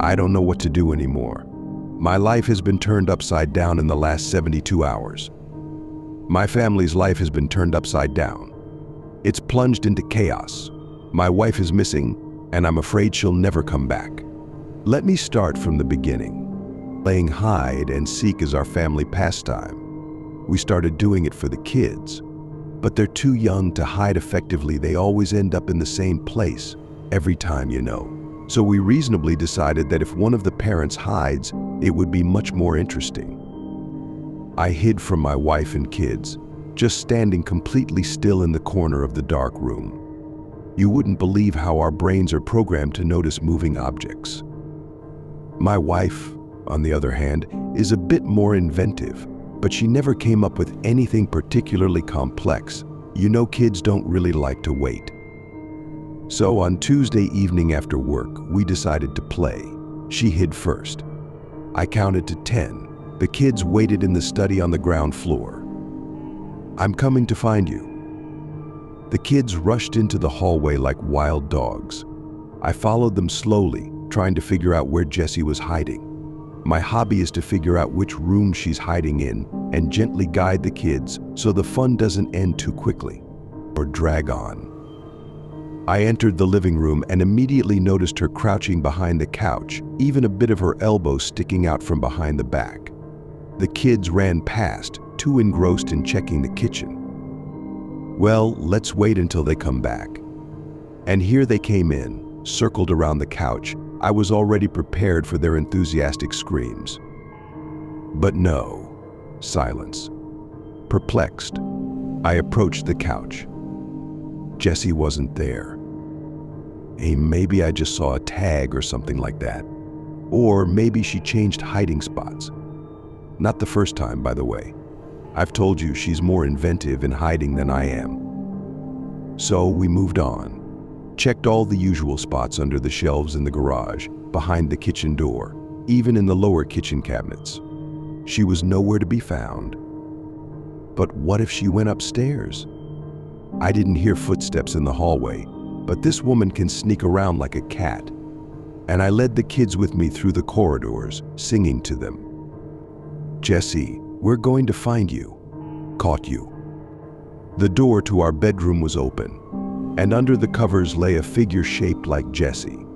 I don't know what to do anymore. My life has been turned upside down in the last 72 hours. My family's life has been turned upside down. It's plunged into chaos. My wife is missing, and I'm afraid she'll never come back. Let me start from the beginning. Playing hide and seek is our family pastime. We started doing it for the kids, but they're too young to hide effectively. They always end up in the same place every time, So we reasonably decided that if one of the parents hides, it would be much more interesting. I hid from my wife and kids, just standing completely still in the corner of the dark room. You wouldn't believe how our brains are programmed to notice moving objects. My wife, on the other hand, is a bit more inventive, but she never came up with anything particularly complex. Kids don't really like to wait. So on Tuesday evening after work, we decided to play. She hid first. I counted to 10. The kids waited in the study on the ground floor. "I'm coming to find you." The kids rushed into the hallway like wild dogs. I followed them slowly, trying to figure out where Jessie was hiding. My hobby is to figure out which room she's hiding in and gently guide the kids so the fun doesn't end too quickly or drag on. I entered the living room and immediately noticed her crouching behind the couch, even a bit of her elbow sticking out from behind the back. The kids ran past, too engrossed in checking the kitchen. Well, let's wait until they come back. And here they came in, circled around the couch. I was already prepared for their enthusiastic screams. But no, silence. Perplexed, I approached the couch. Jessie wasn't there. Hey, maybe I just saw a tag or something like that. Or maybe she changed hiding spots. Not the first time, by the way. I've told you she's more inventive in hiding than I am. So we moved on. Checked all the usual spots under the shelves in the garage, behind the kitchen door, even in the lower kitchen cabinets. She was nowhere to be found. But what if she went upstairs? I didn't hear footsteps in the hallway, but this woman can sneak around like a cat. And I led the kids with me through the corridors, singing to them. "Jessie, we're going to find you. Caught you." The door to our bedroom was open, and under the covers lay a figure shaped like Jessie.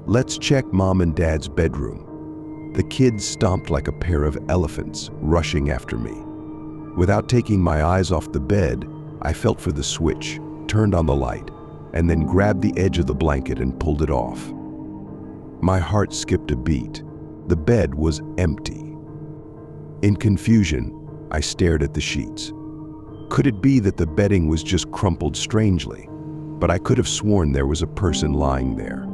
"Let's check Mom and Dad's bedroom." The kids stomped like a pair of elephants, rushing after me. Without taking my eyes off the bed, I felt for the switch, turned on the light, and then grabbed the edge of the blanket and pulled it off. My heart skipped a beat. The bed was empty. In confusion, I stared at the sheets. Could it be that the bedding was just crumpled strangely? But I could have sworn there was a person lying there.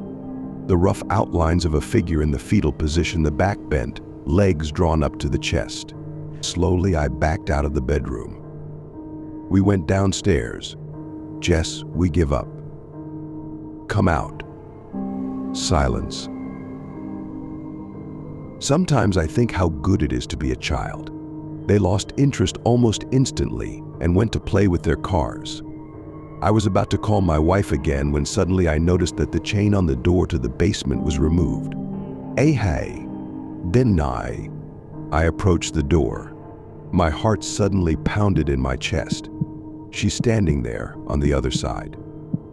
The rough outlines of a figure in the fetal position, the back bent, legs drawn up to the chest. Slowly, I backed out of the bedroom. We went downstairs. "Jess, we give up." "Come out." Silence. Sometimes I think how good it is to be a child. They lost interest almost instantly and went to play with their cars. I was about to call my wife again when suddenly I noticed that the chain on the door to the basement was removed. Hey, didn't I? I approached the door. My heart suddenly pounded in my chest. She's standing there on the other side,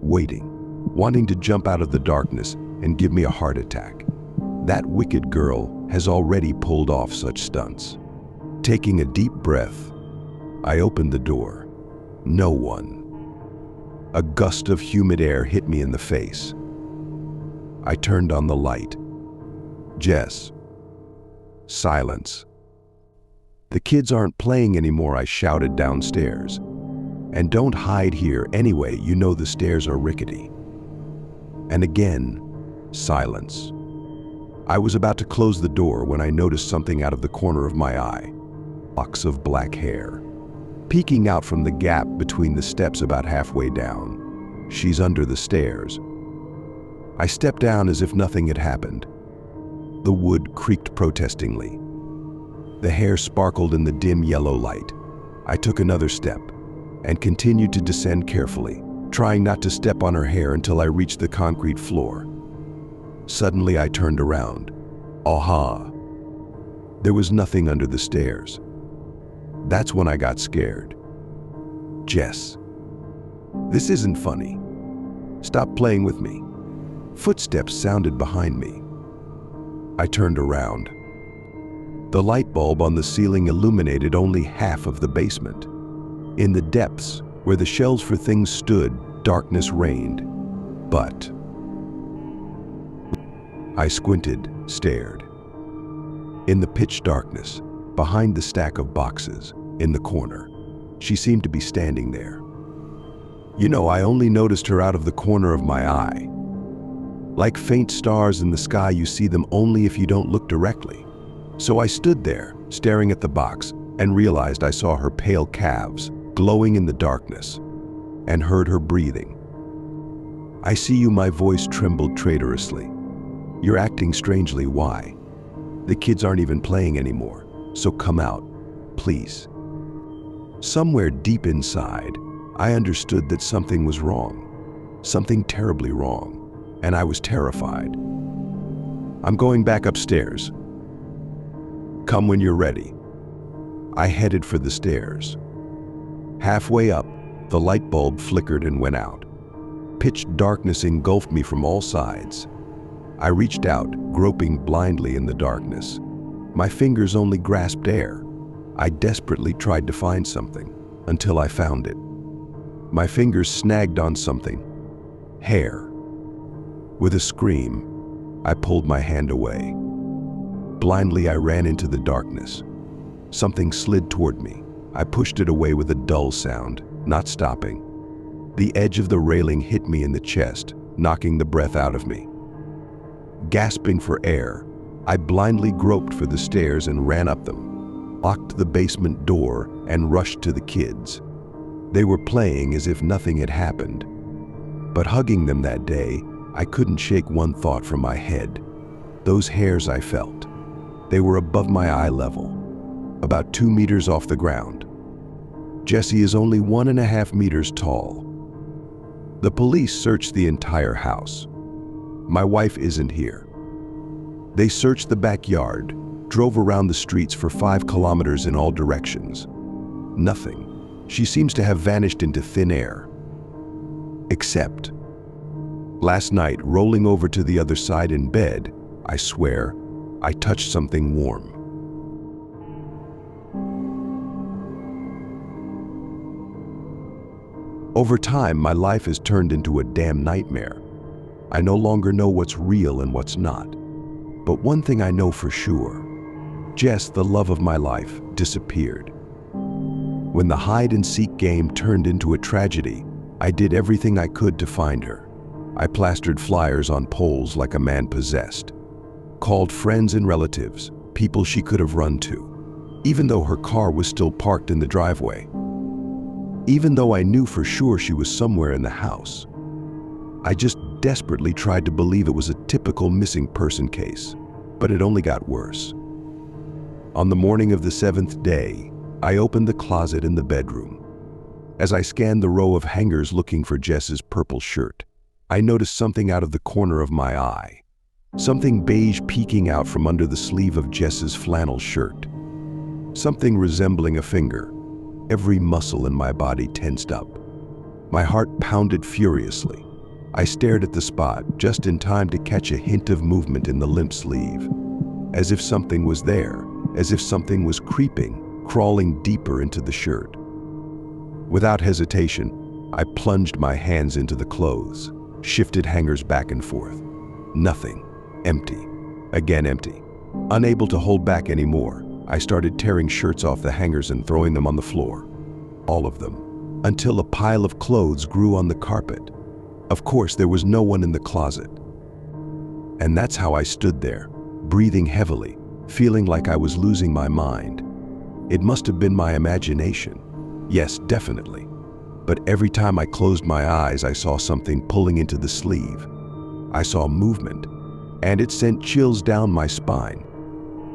waiting, wanting to jump out of the darkness and give me a heart attack. That wicked girl has already pulled off such stunts. Taking a deep breath, I opened the door. No one. A gust of humid air hit me in the face. I turned on the light. Jess. Silence. "The kids aren't playing anymore," I shouted downstairs. "And don't hide here anyway, you know the stairs are rickety." And again, silence. I was about to close the door when I noticed something out of the corner of my eye. Locks of black hair, peeking out from the gap between the steps about halfway down. She's under the stairs. I stepped down as if nothing had happened. The wood creaked protestingly. The hair sparkled in the dim yellow light. I took another step and continued to descend carefully, trying not to step on her hair until I reached the concrete floor. Suddenly I turned around. Aha! There was nothing under the stairs. That's when I got scared. Jess, this isn't funny. Stop playing with me. Footsteps sounded behind me. I turned around. The light bulb on the ceiling illuminated only half of the basement. In the depths, where the shelves for things stood, darkness reigned. But I squinted, stared. In the pitch darkness, behind the stack of boxes, in the corner, she seemed to be standing there. You know, I only noticed her out of the corner of my eye. Like faint stars in the sky, you see them only if you don't look directly. So I stood there, staring at the box, and realized I saw her pale calves glowing in the darkness, and heard her breathing. I see you, my voice trembled traitorously. You're acting strangely, why? The kids aren't even playing anymore, so come out, please. Somewhere deep inside, I understood that something was wrong, something terribly wrong, and I was terrified. I'm going back upstairs. Come when you're ready. I headed for the stairs. Halfway up, the light bulb flickered and went out. Pitch darkness engulfed me from all sides. I reached out, groping blindly in the darkness. My fingers only grasped air. I desperately tried to find something, until I found it. My fingers snagged on something. Hair. With a scream, I pulled my hand away. Blindly, I ran into the darkness. Something slid toward me. I pushed it away with a dull sound, not stopping. The edge of the railing hit me in the chest, knocking the breath out of me. Gasping for air, I blindly groped for the stairs and ran up them, locked the basement door, and rushed to the kids. They were playing as if nothing had happened. But hugging them that day, I couldn't shake one thought from my head. Those hairs I felt. They were above my eye level, about 2 meters off the ground. Jessie is only 1.5 meters tall. The police searched the entire house. My wife isn't here. They searched the backyard, drove around the streets for 5 kilometers in all directions. Nothing. She seems to have vanished into thin air. Except, last night, rolling over to the other side in bed, I swear, I touched something warm. Over time, my life has turned into a damn nightmare. I no longer know what's real and what's not. But one thing I know for sure, Jess, the love of my life, disappeared. When the hide-and-seek game turned into a tragedy, I did everything I could to find her. I plastered flyers on poles like a man possessed, called friends and relatives, people she could have run to, even though her car was still parked in the driveway. Even though I knew for sure she was somewhere in the house. I just desperately tried to believe it was a typical missing person case, but it only got worse. On the morning of the 7th day, I opened the closet in the bedroom. As I scanned the row of hangers looking for Jess's purple shirt, I noticed something out of the corner of my eye. Something beige peeking out from under the sleeve of Jess's flannel shirt. Something resembling a finger. Every muscle in my body tensed up. My heart pounded furiously. I stared at the spot just in time to catch a hint of movement in the limp sleeve. As if something was there, as if something was creeping, crawling deeper into the shirt. Without hesitation, I plunged my hands into the clothes, shifted hangers back and forth. Nothing. Empty. Again empty. Unable to hold back anymore, I started tearing shirts off the hangers and throwing them on the floor. All of them. Until a pile of clothes grew on the carpet. Of course, there was no one in the closet. And that's how I stood there, breathing heavily, feeling like I was losing my mind. It must have been my imagination. Yes, definitely. But every time I closed my eyes, I saw something pulling into the sleeve. I saw movement, and it sent chills down my spine.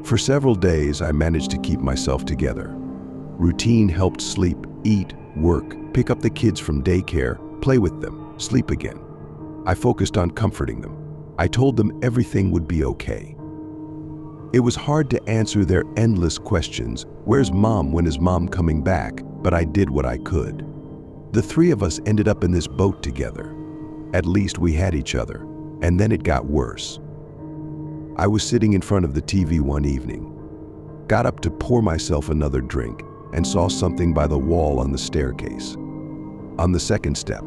For several days, I managed to keep myself together. Routine helped sleep, eat, work, pick up the kids from daycare, play with them, sleep again. I focused on comforting them. I told them everything would be okay. It was hard to answer their endless questions. Where's Mom? When is Mom coming back? But I did what I could. The three of us ended up in this boat together. At least we had each other. And then it got worse. I was sitting in front of the TV one evening, got up to pour myself another drink, and saw something by the wall on the staircase. On the second step,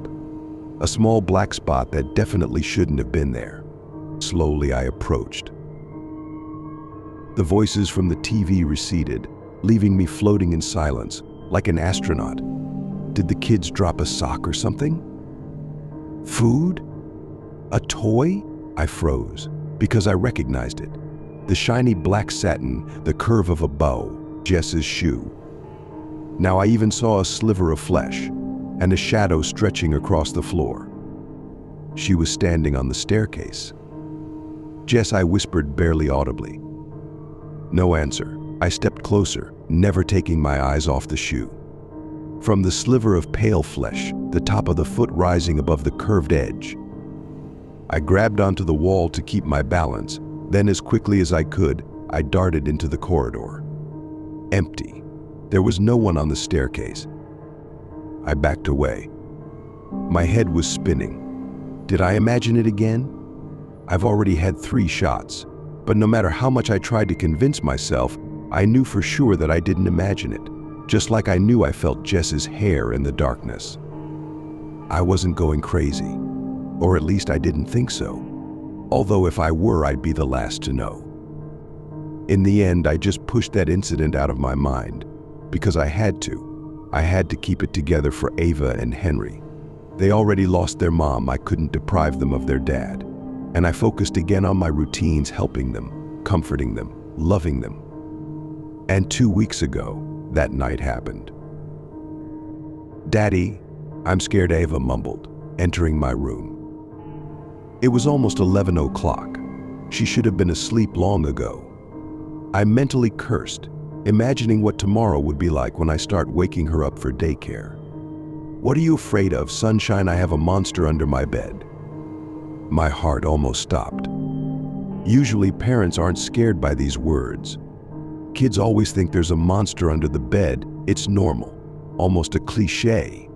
a small black spot that definitely shouldn't have been there. Slowly I approached. The voices from the TV receded, leaving me floating in silence, like an astronaut. Did the kids drop a sock or something? Food? A toy? I froze, because I recognized it. The shiny black satin, the curve of a bow, Jess's shoe. Now I even saw a sliver of flesh, and a shadow stretching across the floor. She was standing on the staircase. Jess, I whispered barely audibly. No answer. I stepped closer, never taking my eyes off the shoe. From the sliver of pale flesh, the top of the foot rising above the curved edge. I grabbed onto the wall to keep my balance, then as quickly as I could, I darted into the corridor. Empty. There was no one on the staircase. I backed away. My head was spinning. Did I imagine it again? I've already had 3 shots, but no matter how much I tried to convince myself, I knew for sure that I didn't imagine it, just like I knew I felt Jess's hair in the darkness. I wasn't going crazy, or at least I didn't think so, although if I were, I'd be the last to know. In the end, I just pushed that incident out of my mind, because I had to. I had to keep it together for Ava and Henry. They already lost their mom. I couldn't deprive them of their dad. And I focused again on my routines, helping them, comforting them, loving them. And 2 weeks ago, that night happened. "Daddy, I'm scared," Ava mumbled, entering my room. It was almost 11 o'clock. She should have been asleep long ago. I mentally cursed, imagining what tomorrow would be like when I start waking her up for daycare. "What are you afraid of, sunshine? I have a monster under my bed." My heart almost stopped. Usually parents aren't scared by these words. Kids always think there's a monster under the bed. It's normal, almost a cliche.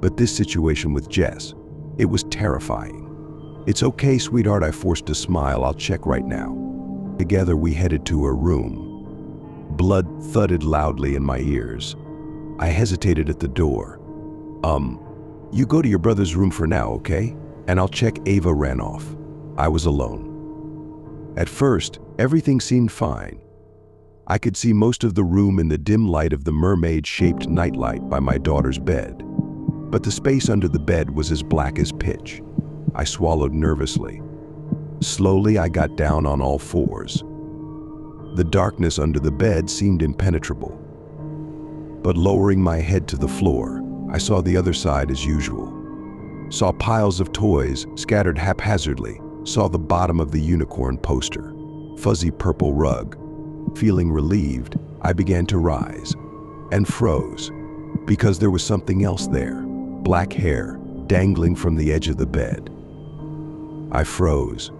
But this situation with Jess, it was terrifying. "It's okay, sweetheart," I forced a smile. "I'll check right now." Together we headed to her room. Blood thudded loudly in my ears. I hesitated at the door. You go to your brother's room for now, okay? And I'll check." Ava ran off. I was alone. At first, everything seemed fine. I could see most of the room in the dim light of the mermaid-shaped nightlight by my daughter's bed. But the space under the bed was as black as pitch. I swallowed nervously. Slowly, I got down on all fours. The darkness under the bed seemed impenetrable. But lowering my head to the floor, I saw the other side as usual. Saw piles of toys scattered haphazardly, saw the bottom of the unicorn poster, fuzzy purple rug. Feeling relieved, I began to rise, and froze, because there was something else there, black hair dangling from the edge of the bed. I froze.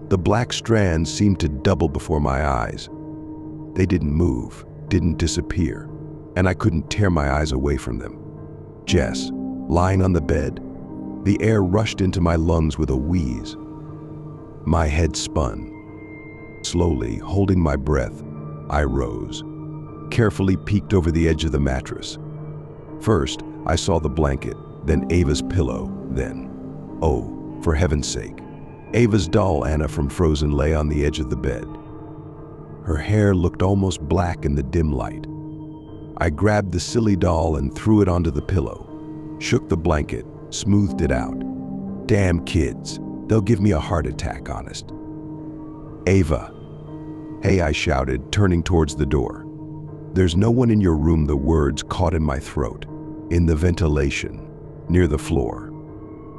The black strands seemed to double before my eyes. They didn't move, didn't disappear, and I couldn't tear my eyes away from them. Jess, lying on the bed, the air rushed into my lungs with a wheeze. My head spun. Slowly, holding my breath, I rose, carefully peeked over the edge of the mattress. First, I saw the blanket, then Ava's pillow, then, oh, for heaven's sake, Ava's doll Anna from Frozen lay on the edge of the bed. Her hair looked almost black in the dim light. I grabbed the silly doll and threw it onto the pillow, shook the blanket, smoothed it out. Damn kids, they'll give me a heart attack, honest. "Ava." "Hey," I shouted, turning towards the door. "There's no one in your room." The words caught in my throat, in the ventilation, near the floor.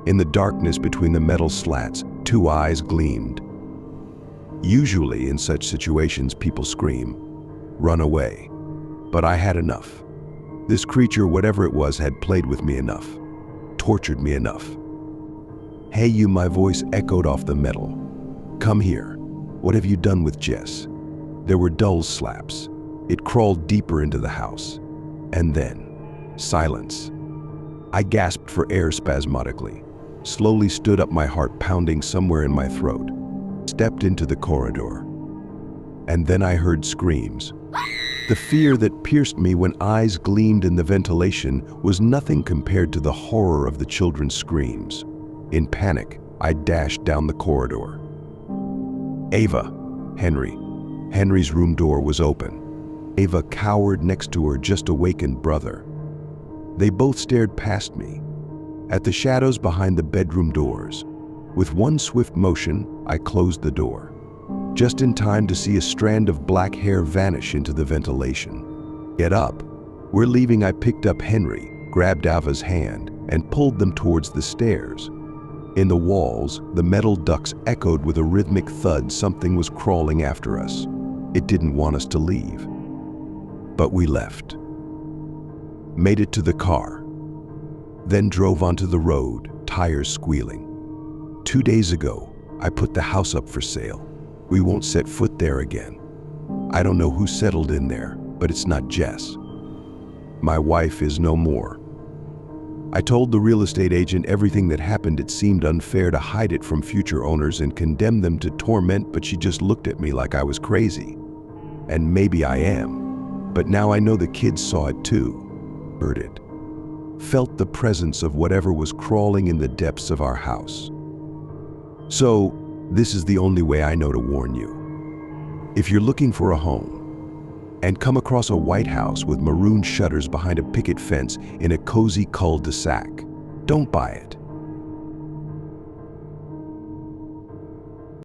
In the darkness between the metal slats, 2 eyes gleamed. Usually in such situations people scream, run away. But I had enough. This creature, whatever it was, had played with me enough, tortured me enough. "Hey you," my voice echoed off the metal. "Come here." "What have you done with Jess?" There were dull slaps. It crawled deeper into the house. And then, silence. I gasped for air spasmodically, slowly stood up, my heart pounding somewhere in my throat, stepped into the corridor. And then I heard screams. The fear that pierced me when eyes gleamed in the ventilation was nothing compared to the horror of the children's screams. In panic, I dashed down the corridor. Ava, Henry. Henry's room door was open. Ava cowered next to her just awakened brother. They both stared past me, at the shadows behind the bedroom doors. With one swift motion, I closed the door, just in time to see a strand of black hair vanish into the ventilation. "Get up. We're leaving." I picked up Henry, grabbed Ava's hand, and pulled them towards the stairs. In the walls, the metal ducts echoed with a rhythmic thud. Something was crawling after us. It didn't want us to leave. But we left. Made it to the car. Then drove onto the road, tires squealing. 2 days ago, I put the house up for sale. We won't set foot there again. I don't know who settled in there, but it's not Jess. My wife is no more. I told the real estate agent everything that happened. It seemed unfair to hide it from future owners and condemn them to torment, but she just looked at me like I was crazy. And maybe I am. But now I know the kids saw it too, heard it, felt the presence of whatever was crawling in the depths of our house. So, this is the only way I know to warn you. If you're looking for a home and come across a white house with maroon shutters behind a picket fence in a cozy cul-de-sac, don't buy it.